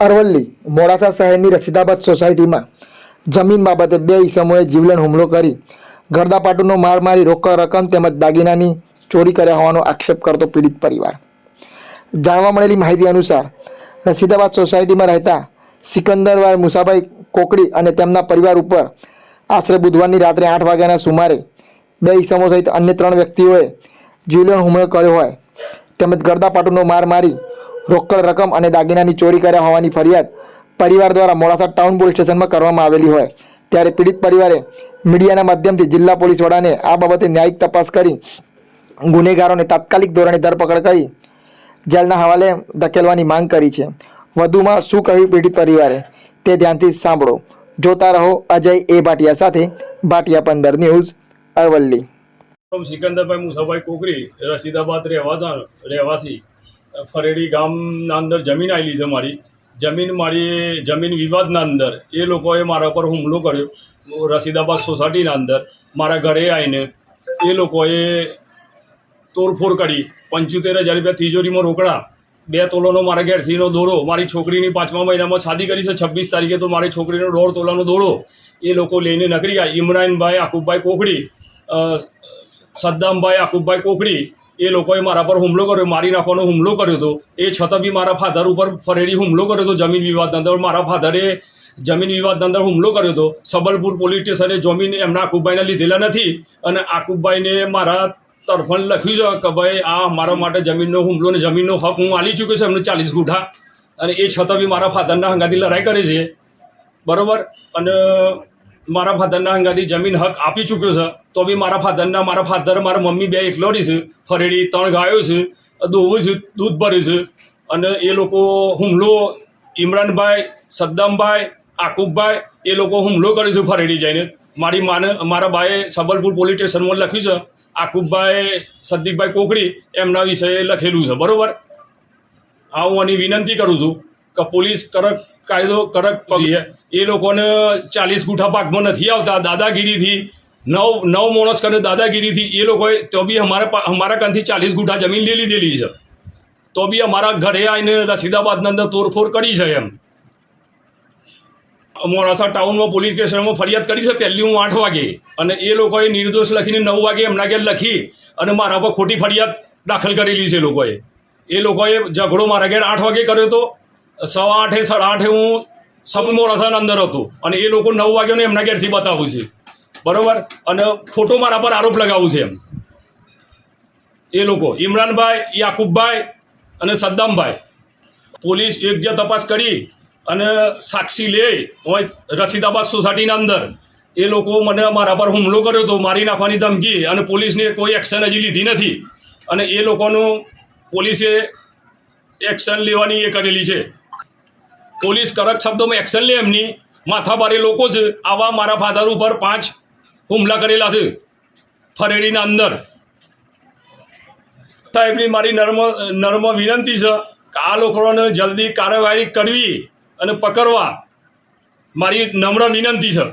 અરવલ્લી મોડાસા શહેરની રશીદાબાદ સોસાયટીમાં જમીન બાબતે બે ઈસમોએ જીવલેણ હુમલો કરી ગરદાપાટુનો માર મારી રોકડ રકમ તેમજ દાગીનાની ચોરી કર્યા હોવાનો આક્ષેપ કરતો પીડિત પરિવાર. જાણવા મળેલી માહિતી અનુસાર રશીદાબાદ સોસાયટીમાં રહેતા સિકંદરભાઈ મુસાભાઈ કોકડી અને તેમના પરિવાર ઉપર આશરે બુધવારની રાત્રે 8 વાગ્યાના સુમારે બે ઈસમો સહિત અન્ય 3 વ્યક્તિઓએ જીવલેણ હુમલો કર્યો હોય તેમજ ગરદાપાટુનો માર મારી રોકડ રકમ અને દાગીનાની ચોરી કર્યા હોવાની ફરિયાદ પરિવાર દ્વારા મોડાસા ટાઉન પોલીસ સ્ટેશનમાં કરવામાં આવેલી હોય ત્યારે પીડિત પરિવારે મીડિયાના માધ્યમથી જિલ્લા પોલીસ વડાને આ બાબતે ન્યાયિક તપાસ કરી ગુનેગારોને તાત્કાલિક ધોરણે ધરપકડ કરી જેલના હવાલે ધકેલવાની માંગ કરી છે. વધુમાં શું કહ્યું પીડિત પરિવારે તે ધ્યાનથી સાંભળો. જોતા રહો અજય એ ભાટિયા સાથે ભાટિયા 15 ન્યૂઝ અરવલ્લી. સિકંદરભાઈ મુસાભાઈ કોકરી રશીદાબાદ રહેવાસી ફરેડી ગામના અંદર જમીન આવેલી છે. મારી જમીન વિવાદના અંદર એ લોકોએ મારા પર હુમલો કર્યો. રશીદાબાદ સોસાયટીના અંદર મારા ઘરે આવીને એ લોકોએ તોડફોડ કરી 75,000 રૂપિયા તિજોરીમાં રોકડા, 2 તોલાનો મારા ઘેરથીનો દોરો, મારી છોકરીની 5મા મહિનામાં શાદી કરી છે 26 તારીખે, તો મારી છોકરીનો 1.5 તોલાનો દોરો એ લોકો લઈને નકળી ગયા. ઇમરાનભાઈ આકુબભાઈ કોકડી, સદ્દામભાઈ આકુબભાઈ કોકડી એ લોકોએ મારા પર હુમલો કર્યો, મારી નાખવાનો હુમલો કર્યો હતો. એ છતાં બી મારા ફાધર ઉપર ફરેડી હુમલો કર્યો હતો. જમીન વિવાદના અંદર મારા ફાધરે જમીન વિવાદના અંદર હુમલો કર્યો હતો. સબલપુર પોલીસ સ્ટેશને જમીન એમના આકુબભાઈને લીધેલા નથી અને આકુબભાઈને મારા તરફણ લખ્યું છે કે ભાઈ આ મારા માટે જમીનનો હુમલો ને જમીનનો હક હું આલી ચૂક્યો છું એમને 40 ગુઠા, અને એ છતાં બી મારા ફાધરના હંગાથી લડાઈ કરે છે. બરાબર. અને મારા ફાધરના હંગાથી જમીન હક આપી ચૂક્યો છે તો બી મારા ફાધર મારા મમ્મી બે એકલોડી છે. ફરેડી 3 ગાયો છે, દોવું છે, દૂધ ભર્યું છે. અને એ લોકો હુમલો ઇમરાનભાઈ, સદ્દામભાઈ, આકુબભાઈ એ લોકો હુમલો કર્યો છે ફરેડી જઈને. મારા બાએ સબલપુર પોલીસ સ્ટેશનમાં લખ્યું છે આકુબભાઈ સદ્દીકભાઈ કોકડી એમના વિશે લખેલું છે. બરાબર. આ હું આની વિનંતી કરું છું કે પોલીસ કાયદો કડક પગલે એ લોકોને 40 ગુઠા પાકમાં નથી આવતા. દાદાગીરીથી 9 માણસ કરે દાદાગીરીથી એ લોકોએ તો બી અમારા કાનથી 40 ગુઠા જમીન લઈ લીધેલી છે, તો બી અમારા ઘરે આવીને રશીદાબાદના અંદર તોડફોડ કરી છે. એમ મોડાસા ટાઉનમાં પોલીસ સ્ટેશનમાં ફરિયાદ કરી છે પહેલી હું 8 વાગે, અને એ લોકોએ નિર્દોષ લખીને 9 વાગે એમના ઘેર લખી અને મારા પર ખોટી ફરિયાદ દાખલ કરેલી છે. એ લોકોએ ઝઘડો મારા ઘેર 8 વાગે કર્યો હતો. 8:15 8:30 હું સબ મોડાસાના અંદર હતો અને એ લોકો 9 વાગ્યાનું એમના ઘેરથી બતાવું છે. બરાબર. અને ખોટો મારા પર આરોપ લગાવું છે. એમ એ લોકો ઇમરાનભાઈ, યાકુબભાઈ અને સદ્દામભાઈ પોલીસ યોગ્ય તપાસ કરી અને સાક્ષી લે હોય રશીદાબાદ સોસાયટીના અંદર એ લોકો મને મારા પર હુમલો કર્યો હતો, મારી નાખવાની ધમકી, અને પોલીસને કોઈ એક્શન હજી લીધી નથી. અને એ લોકોનું પોલીસે એક્શન લેવાની એ કરેલી છે. પોલીસ કડક શબ્દોમાં એક્શન લે. એમની માથાભારે લોકો છે. આવા મારા ફાધર ઉપર 5 હુમલા કરેલા છે ફરેડીના અંદર. સાહેબની મારી નર્મ વિનંતી છે કે આ લોકોને જલ્દી કાર્યવાહી કરવી અને પકડવા મારી નમ્ર વિનંતી છે.